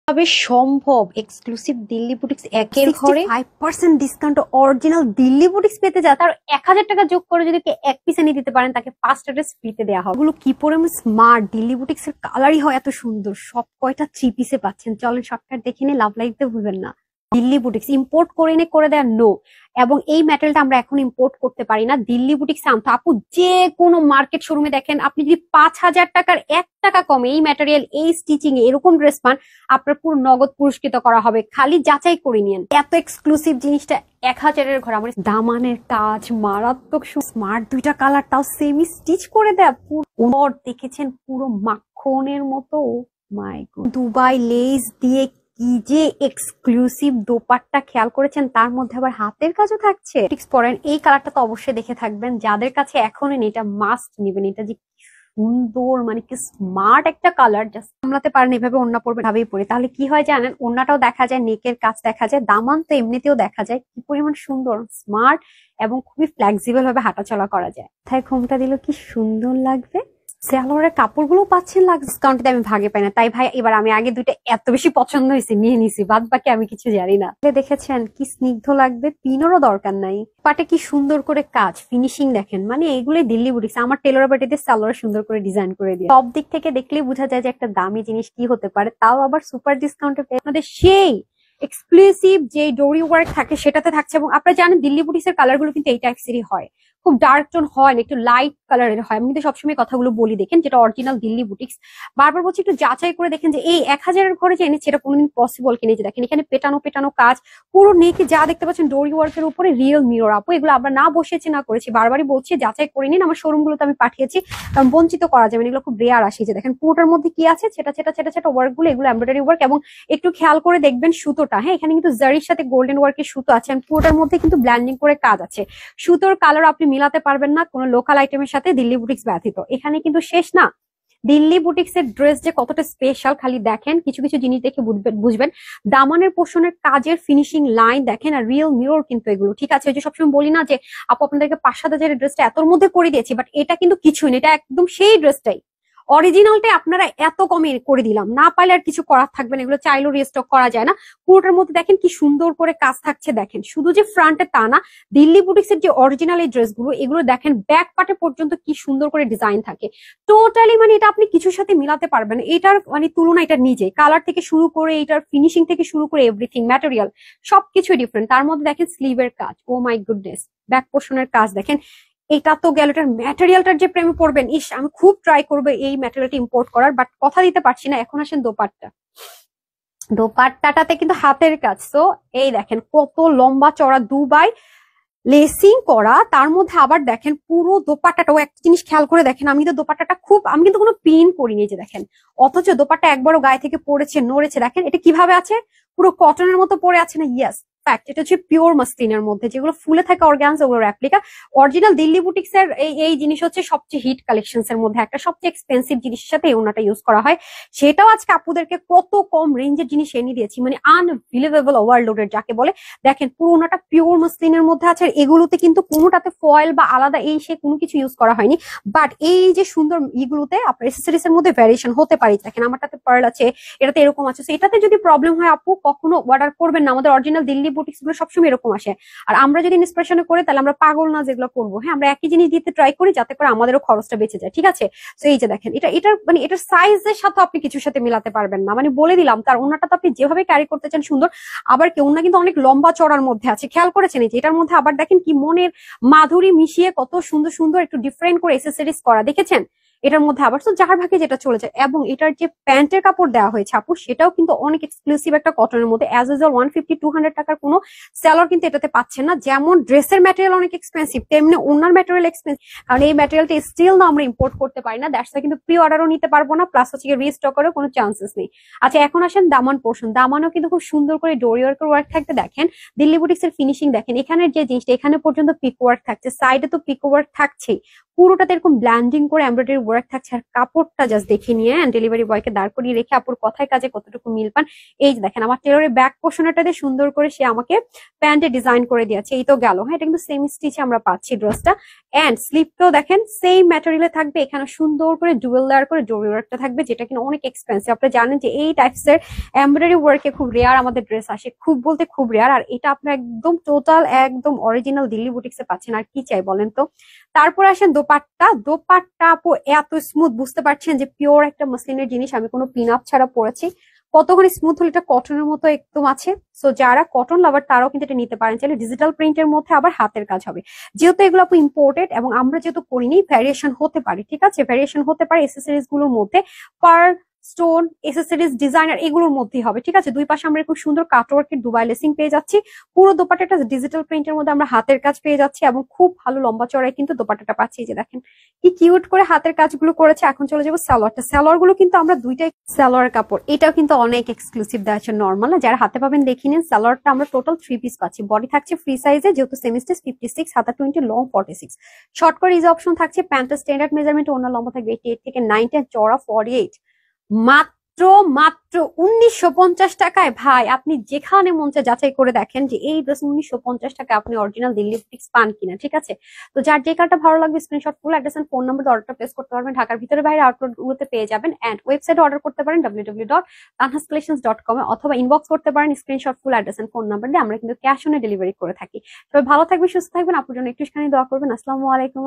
তবে সম্ভব exclusive Delhi boutiques একের ঘরে 5% ডিসকাউন্ট অরিজিনাল দিল্লি বুটিক্স পেতে যায়, তার 1000 টাকা যোগ করে যদি এক পিস নিয়ে দিতে পারেন তাকে 5টা ড্রেস ফ্রিতে দেওয়া হবে। এগুলো কি পরিমাণ স্মার্ট, দিল্লি বুটিক্স এর কালারই হয় এত সুন্দর। সব কয়টা 3 পিসে পাচ্ছেন। চলেন শর্টকাট দেখে নিয়ে লাভ লাইতে ভুলবেন না। দিল্লি বুটিক্স ইম্পোর্ট করে এনে করে দেয় নো, এবং এই ম্যাটেরিয়ালটা আমরা এখন ইম্পোর্ট করতে পারি না। দিল্লি বুটিক্স আনতে আপু যে কোনো মার্কেট শোরুমে দেখেন, আপনি যদি 5000 টাকার 1 টাকা কমে এই ম্যাটেরিয়াল এই স্টিচিং এ এরকম ড্রেস পান, আপনার পুরো নগদ পুরস্কৃত করা হবে। খালি যাচাই করে নিন। এত এক্সক্লুসিভ জিনিসটা 1000-এর ঘরে। আমার দামানের কাজ মারাত্মক স্মার্ট, দুইটা কালার তাও সেমি স্টিচ করে দেয়। পুরো দেখেছেন পুরো মাখনের মতো। মাই গড, দুবাই লেস দিয়ে কি যে এক্সক্লুসিভ দোপাট্টা খেয়াল করেছেন, তার মধ্যে আবার হাতের কাজও থাকছে। পরেন এই কালারটা তো অবশ্যই দেখে থাকবেন, যাদের কাছে এখনই নেই এটা মাস্ট নিবেন। এটা যে সুন্দর, মানে কি স্মার্ট একটা কালার, জাস্ট সামলাতে পারেন এভাবে ওড়না পরবে ভাবেই পরে। তাহলে কি হয় জানেন, ওড়নাটাও দেখা যায়, নেকের কাজ দেখা যায়, দামান তো এমনিতেও দেখা যায়। কি পরিমাণ সুন্দর, স্মার্ট এবং খুবই ফ্লেক্সিবল ভাবে হাঁটাচলা করা যায়। তাই ঘুমটা দিল কি সুন্দর লাগবে। সালোয়ারের কাপড়গুলো পাচ্ছেন ডিসকাউন্টে, আমি ভাগে পাই না। তাই ভাই এবার আমি আগে দুইটা এত বেশি পছন্দ হয়েছে নিয়ে নিছি, বাদ বাকি আমি কিছু জানি না। দেখেছেন কি স্নিগ্ধ লাগবে, পিনেরও দরকার নাই। পাটে কি সুন্দর করে কাজ, ফিনিশিং দেখেন, মানে এগুলো দিল্লি বুটিক্স। আমার টেলর বাটিতে সালোয়ার সুন্দর করে ডিজাইন করে দিয়ে সব দিক থেকে দেখলেই বোঝা যায় যে একটা দামি জিনিস কি হতে পারে, তাও আবার সুপার ডিসকাউন্টে পেয়ে। আমাদের সেই এক্সক্লুসিভ যে ডোরি ওয়ার্ক থাকে সেটাতে থাকছে। এবং আপনারা জানেন দিল্লি বুটিক্স এর কালার গুলো কিন্তু এই টাইপসেরই হয়, খুব ডার্ক টোন হয় না, একটু লাইট কালারের হয়। আমি কিন্তু সবসময় কথাগুলো বলি, দেখেন যেটা অরিজিনাল দিল্লি বুটিক্স। বারবার বলছি একটু যাচাই করে দেখেন যে এই 1000-এর ঘরে যে এনেছে এটা কোনোদিন পসিবল কিনে। যে দেখেন এখানে পেটানো পেটানো কাজ, পুরো নেকে যা দেখতে পাচ্ছেন ডোরি ওয়ার্কের উপরে রিয়েল মিরর। আপু এগুলো আমরা না বসেছি না করেছি, বারবারই বলছি যাচাই করে নিন। আমার শোরুম গুলোতে আমি পাঠিয়েছি, কারণ বঞ্চিত করা যাবে না, এগুলো খুব রেয়ার আসে। যে দেখেন পুরোটার মধ্যে কি আছে, ছেটা ছেটা ছেটা ছেটা ওয়ার্ক গুলো, এগুলো এমব্রয়ডারি ওয়ার্ক। এবং একটু খেয়াল করে দেখবেন সুতোটা, হ্যাঁ এখানে কিন্তু জারির সাথে গোল্ডেন ওয়ার্কের সুতো আছে। পুরোটার মধ্যে কিন্তু ব্ল্যান্ডিং করে কাজ আছে। সুতোর কালার আপনি মিলাতে পারবেন না কোনো লোকাল আইটেমের সাথে দিল্লি বুটিক্স ব্যতীত। এখানে কিন্তু শেষ না, দিল্লি বুটিক্স এর ড্রেস যে কতটা স্পেশাল খালি দেখেন। কিছু কিছু জিনিস দেখে বুঝবেন। দামানের পোষণের কাজের ফিনিশিং লাইন দেখেন, আর রিয়েল মিরর কিন্তু এগুলো, ঠিক আছে। ওই যে সবসময় বলি না যে আপু আপনাদেরকে 5-7 হাজারের ড্রেসটা এতর মধ্যে করে দিয়েছি, বাট এটা কিন্তু কিছুই না, এটা একদম সেই ড্রেসটাই অরিজিনালটাই আপনারা এত কমে করে দিলাম। না পাইলে আর কিছু করার থাকবে না, এগুলো চাইলেও রিস্টক করা যায় না। পুরোটার মধ্যে দেখেন কি সুন্দর করে কাজ থাকছে। দেখেন শুধু যে ফ্রন্টে তা না, দিল্লি বুটিক্স এর যে অরিজিনাল এই ড্রেসগুলো, এগুলো দেখেন ব্যাক পার্টে পর্যন্ত কি সুন্দর করে ডিজাইন থাকে। টোটালি মানে এটা আপনি কিছুর সাথে মিলাতে পারবেন। এটার মানে তুলনা এটা নিজে, কালার থেকে শুরু করে এটার ফিনিশিং থেকে শুরু করে এভরিথিং, ম্যাটেরিয়াল সবকিছু ডিফারেন্ট। তার মধ্যে দেখেন স্লিভের কাজ, ও মাই গুডনেস, ব্যাক পোর্শনের কাজ দেখেন। এটা তো গেল, এটার ম্যাটেরিয়ালটার যে প্রেমে পড়বেন। ইস, আমি খুব ট্রাই করবো এই ম্যাটেরিয়ালটা ইম্পোর্ট করার, বাট কথা দিতে পারছি না। এখন আসেন দোপাট্টাটাতে কিন্তু হাতের কাজ। তো এই দেখেন কত লম্বা চড়া দুবাই লেসিং করা, তার মধ্যে আবার দেখেন পুরো দোপাট্টাটাও একটা জিনিস খেয়াল করে দেখেন। আমি কিন্তু কোনো পিন করিনি, যে দেখেন, অথচ দোপাট্টা একবারও গায়ে থেকে পড়েছে নড়েছে। দেখেন এটা কিভাবে আছে, পুরো কটনের মতো পরে আছে না। ইয়েস, এটা হচ্ছে পিওর মাসলিনের মধ্যে, যেগুলো ফুলে থাকে অর্গানজা, ওগুলো রেপ্লিকা। অরিজিনাল দিল্লি বুটিক্স এর এই জিনিস হচ্ছে সবচেয়ে হিট কালেকশনস এর মধ্যে একটা, সবচেয়ে এক্সপেন্সিভ জিনিসের সাথে এই ওনাটা ইউজ করা হয়। সেটাও আজকে আপুদেরকে কত কম রেঞ্জের জিনিস এনে দিয়েছি, মানে আনবিলিভেবল, ওভারলোডেড যাকে বলে। দেখেন পুরো ওনাটা পিওর মাসলিনের মধ্যে আছে। এগুলোতে কিন্তু কোনোটাতে ফয়েল বা আলাদা এই সে কোনো কিছু ইউজ করা হয়নি। বাট এই যে সুন্দর ইগুলোতে আপনার এসেসরিজ এর মধ্যে ভ্যারিয়েশন হতে পারে। দেখেন আমারটাতে পার্ল আছে, এটাতে এরকম আছে। এটাতে যদি প্রবলেম হয় আপু কখনো অর্ডার করবেন না। আমাদের অরিজিনাল দিল্লি বুটিক্স গুলো সবসময় এরকম আসে। আর আমরা যদি ইন্সপিরেশনে করে, তাহলে আমরা পাগল না যেগুলো করবো। হ্যাঁ, আমরা একই জিনিস দিতে ট্রাই করি যাতে করে আমাদেরও খরচটা বেঁচে যায়, ঠিক আছে। তো এই যে দেখেন, এটার সাইজের সাথে আপনি কিছুর সাথে মিলাতে পারবেন না, মানে বলে দিলাম। তার ওনাটা তো আপনি যেভাবে ক্যারি করতে চান সুন্দর। আবার কি ওনা কিন্তু অনেক লম্বা চড়ার মধ্যে আছে, খেয়াল করেছেন। এই যে এটার মধ্যে আবার দেখেন কি মনের মাধুরী মিশিয়ে কত সুন্দর সুন্দর একটু ডিফারেন্ট করে এসেসরিজ করা, দেখেছেন। এটার মধ্যে আবার তো যার ভাগে যেটা চলে যায়। এবং এটার যে প্যান্টের কাপড় দেওয়া হয়েছে আপু, সেটাও কিন্তু অনেক এক্সক্লুসিভ একটা কটনের মধ্যে। অ্যাজ ইউজুয়াল 150-200 টাকার কোনো সেলর কিন্তু এটাতে পাচ্ছেন না। যেমন ড্রেসের ম্যাটেরিয়াল অনেক এক্সপেন্সিভ, তেমনি ওনার ম্যাটেরিয়াল এক্সপেন্সিভ, কারণ এই ম্যাটেরিয়ালটা স্টিল না আমরা ইম্পোর্ট করতে পারি না। দ্যাটস কিন্তু প্রি অর্ডারও নিতে পারবো না, প্লাস হচ্ছে রিস্টকেরও কোনো চান্সেস নেই। আচ্ছা, এখন আসেন দামান পোর্শন। দামানও কিন্তু খুব সুন্দর করে ডোরি ওয়ার্কের ওয়ার্ক থাকতে দেখেন। দিল্লি বুটিক্স এর ফিনিশিং দেখেন, এখানের যে জিনিসটা, এখানে পর্যন্ত পিকো ওয়ার্ক থাকছে, সাইডে তো পিকো ওয়ার্ক থাকছেই। পুরোটাতে এরকম ব্ল্যান্ডিং করে এমব্রয়ডারি ওয়ার্ক ওয়ার্ক থাকছে, আর কাপড়টা জাস্ট দেখে নিয়ে ডেলিভারি বয়কে দাঁড় করিয়ে রেখে আপুর কথায় কাজে কতটুকু মিল পান। এই যে দেখেন আমার টেলরের ব্যাক পোর্শনটা দিয়ে সুন্দর করে সে আমাকে প্যান্টে ডিজাইন করে দিয়েছে। এই তো গেল, হ্যাঁ এটা কিন্তু সেম স্টিচে আমরা পাচ্ছি ড্রেসটা। এন্ড স্লিপটাও দেখেন সেম ম্যাটেরিয়ালে থাকবে, এখানে সুন্দর করে ডুয়েল লেয়ার করে জরি ওয়ার্কটা থাকবে, যেটা কিনা অনেক এক্সপেন্সিভ। আপনি জানেন যে এই টাইপস এর এমব্রয়ডারি ওয়ার্কে খুব রেয়ার আমাদের ড্রেস আসে, খুব বলতে খুব রেয়ার। আর এটা আপনার একদম টোটাল একদম অরিজিনাল দিল্লি বুটিক্সে পাচ্ছেন, আর কি চাই বলেন তো। তারপর আসেন দোপাট্টা। দোপাট্টা আপু এত স্মুথ, বুঝতে পারছেন যে পিওর একটা মসলিনের জিনিস, আমি কোনো পিন আপ ছাড়া পরেছি। কতখানি স্মুথ হলে এটা কটনের মতো একদম আছে। সো যারা কটন লাভার তারাও কিন্তু এটা নিতে পারেন চাইলে। ডিজিটাল প্রিন্টের মধ্যে আবার হাতের কাজ হবে, যেহেতু এগুলো আপু ইম্পোর্টেড এবং আমরা যেহেতু করিনি, ভ্যারিয়েশন হতে পারে, ঠিক আছে, ভ্যারিয়েশন হতে পারে এসেসরিজ গুলোর মধ্যে, পার স্টোন এসেসরিজ ডিজাইনার এগুলোর মধ্যেই হবে, ঠিক আছে। দুই পাশে আমরা খুব সুন্দর কাটওয়ার্কের দুবাই লেসিং পেয়ে যাচ্ছি। পুরো দোপাট্টাটা ডিজিটাল প্রিন্টের মধ্যে আমরা হাতের কাজ পেয়ে যাচ্ছি এবং খুব ভালো লম্বা চড়াই কিন্তু দোপাট্টাটা পাচ্ছি। যে দেখেন কি কিউট করে হাতের কাজগুলো করেছে। এখন চলে যাবো সালোয়ারটা। সালোয়ার গুলো কিন্তু আমরা দুইটাই সালোয়ার কাপড়, এটাও কিন্তু অনেক এক্সক্লুসিভ দেওয়া আছে, নর্মাল না, যারা হাতে পাবেন দেখে নিন। সালোয়ারটা আমরা টোটাল 3 পিস পাচ্ছি। বডি থাকছে ফ্রি সাইজে, যেহেতু সেমিস্টার 56, হাতা 20, লং 46। শর্ট করে ইজি অপশন থাকছে। প্যান্টের স্ট্যান্ডার্ড মেজারমেন্ট, ওনার লম্বা থাকবে 88 থেকে 90, চড়া 48। মাত্র মাত্র 1950 টাকায় ভাই, আপনি যেখানে মন চায় যাচাই করে দেখেন যে এই ড্রেস 1950 টাকা আপনি অরিজিনাল দিল্লি বুটিক্স পান কিনা, ঠিক আছে। তো যার যে কারটা ভালো লাগবে screenshot, full address and phone number অর্ডারটা প্লেস করতে পারবেন। ঢাকার ভিতরে বাইরে আউটলেট গুলোতে পেয়ে যাবেন। এন্ড ওয়েবসাইটে অর্ডার করতে পারেন www.tanhascollections.com এ, অথবা ইনবক্স করতে পারেন screenshot, full address and phone number দিয়ে। আমরা কিন্তু ক্যাশ অনে ডেলিভারি করে থাকি। সবাই ভালো থাকবেন, সুস্থ থাকবেন, আপনার জন্য একটুখানি দোয়া করবেন। আসসালামু আলাইকুম।